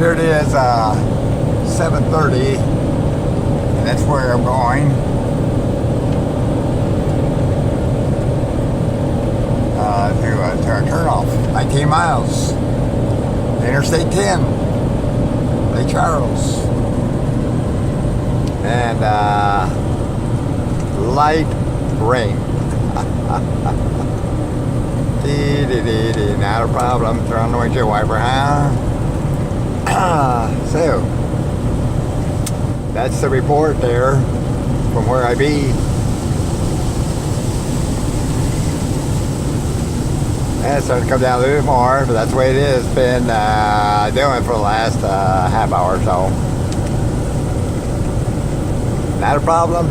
here it is, 7:30, and that's where I'm going. To our turnoff. 19 miles. Interstate 10. Lake Charles. And light rain. Not a problem. Turn on the windshield wiper, huh? So, that's the report there from where I be. And it's starting to come down a little bit more, but that's the way it is. Been doing for the last half hour or so. Not a problem.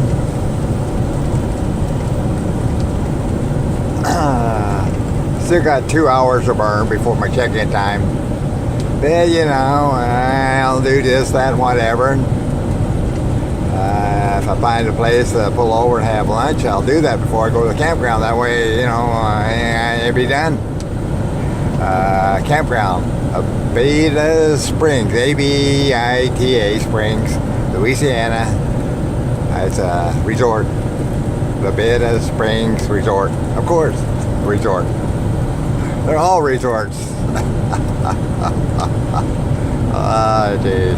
Still got 2 hours to burn before my check-in time. But, you know, I'll do this, that, and whatever. If I find a place to pull over and have lunch, I'll do that before I go to the campground. That way, you know, it'll be done. Campground, Abita Springs, A-B-I-T-A Springs, Louisiana. It's a resort. The Abita Springs Resort. Of course, resort. They're all resorts. Oh, jeez.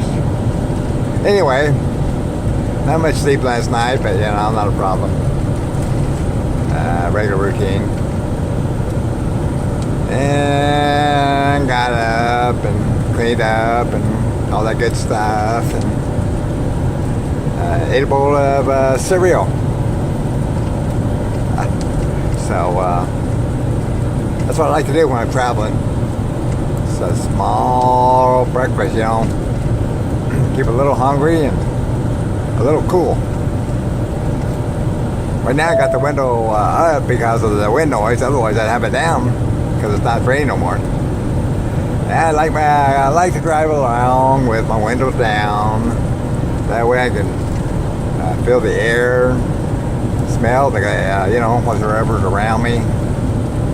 Anyway, not much sleep last night, but, you know, not a problem. Regular routine. And got up and cleaned up and all that good stuff. And ate a bowl of cereal. So, that's what I like to do when I'm traveling. It's a small breakfast, you know. Keep a little hungry and a little cool. Right now I got the window up because of the wind noise. Otherwise I'd have it down because it's not raining no more. And I like to drive along with my windows down. That way I can feel the air, smell the you know, whatever's around me.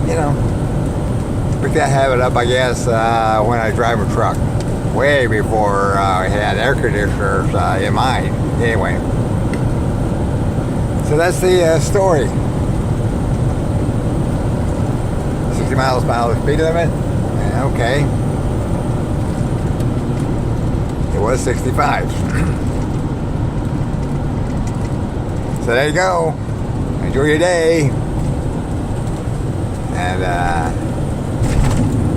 You know, we can have it up, I guess, when I drive a truck. Way before I had air conditioners in mine. Anyway, so that's the story. 60 miles per hour speed limit. Okay. It was 65. So there you go. Enjoy your day. And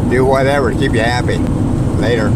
do whatever to keep you happy. Later.